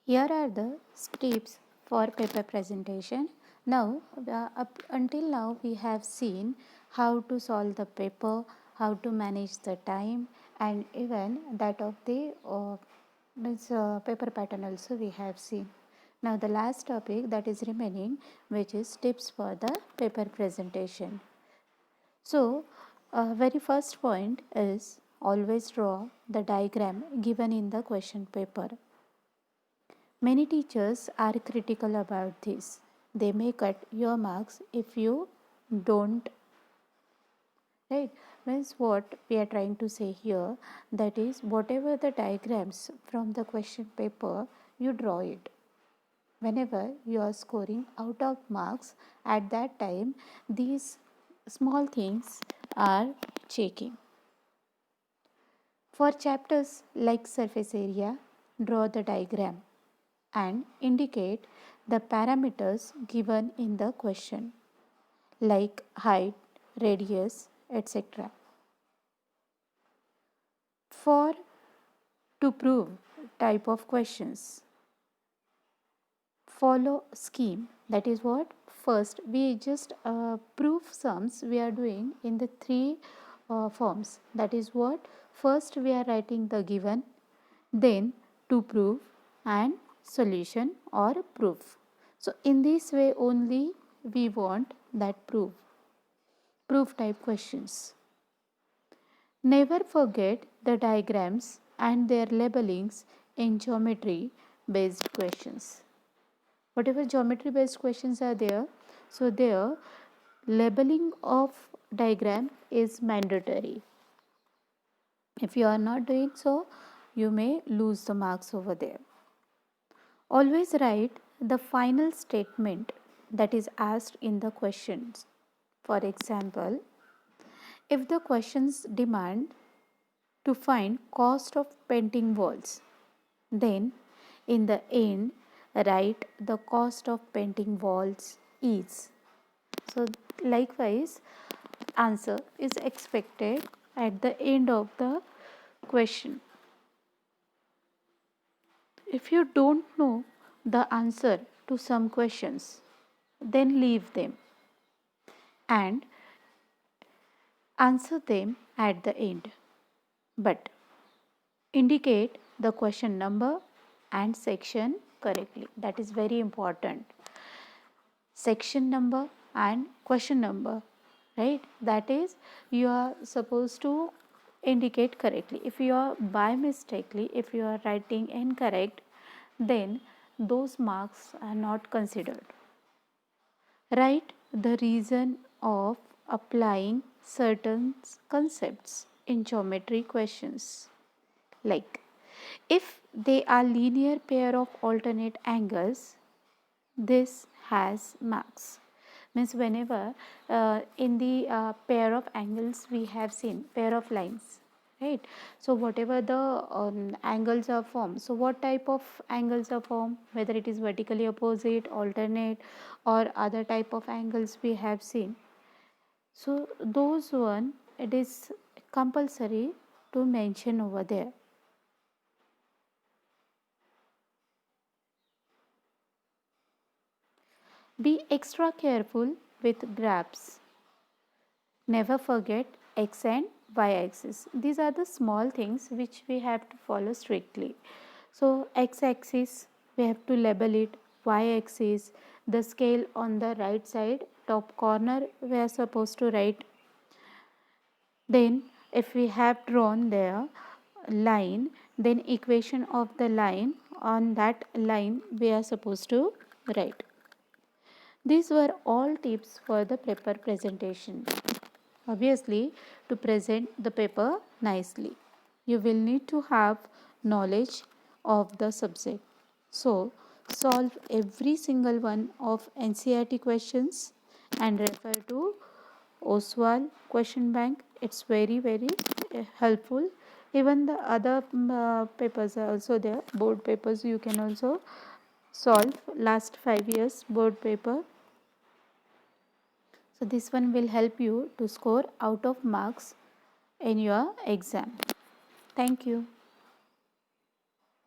Here are the tips for paper presentation. Now, up until now, we have seen how to solve the paper, how to manage the time, and even that of the paper pattern also we have seen. Now, the last topic that is remaining, which is tips for the paper presentation. So, very first point is always draw the diagram given in the question paper. Many teachers are critical about this. They may cut your marks if you don't. Right? Means what we are trying to say here, that is, whatever the diagrams from the question paper, you draw it. Whenever you are scoring out of marks, at that time, these small things are checking. For chapters like surface area, draw the diagram and indicate the parameters given in the question like height, radius, etc. For to prove type of questions, follow scheme. That is what? First, we just proof sums we are doing in the three forms. That is what? First, we are writing the given, then to prove, and solution or proof. So, in this way only we want that proof type questions. Never forget the diagrams and their labelings in geometry based questions. Whatever geometry based questions are there, so their labeling of diagram is mandatory. If you are not doing so, you may lose the marks over there. Always write the final statement that is asked in the questions. For example, if the questions demand to find cost of painting walls, then in the end write the cost of painting walls is. So likewise answer is expected at the end of the question. If you don't know the answer to some questions, then leave them and answer them at the end. But indicate the question number and section correctly. That is very important. Section number and question number, right? That is, you are supposed to indicate correctly. If you are by mistakenly, if you are writing incorrect, then those marks are not considered. Write the reason of applying certain concepts in geometry questions. Like, if they are linear pair of alternate angles, this has marks. Means whenever in the pair of angles we have seen pair of lines, right? So whatever the angles are formed, so what type of angles are formed, whether it is vertically opposite, alternate, or other type of angles we have seen. So those one, it is compulsory to mention over there. Be extra careful with graphs. Never forget x and y axis. These are the small things which we have to follow strictly. So x axis we have to label it, y axis, the scale on the right side top corner we are supposed to write. Then if we have drawn there line, then equation of the line, on that line we are supposed to write. These were all tips for the paper presentation. Obviously, to present the paper nicely, you will need to have knowledge of the subject. So, solve every single one of NCERT questions and refer to Oswal question bank. It's very helpful. Even the other papers are also there. Board papers you can also solve. Last 5 years board paper. So this one will help you to score out of marks in your exam. Thank you.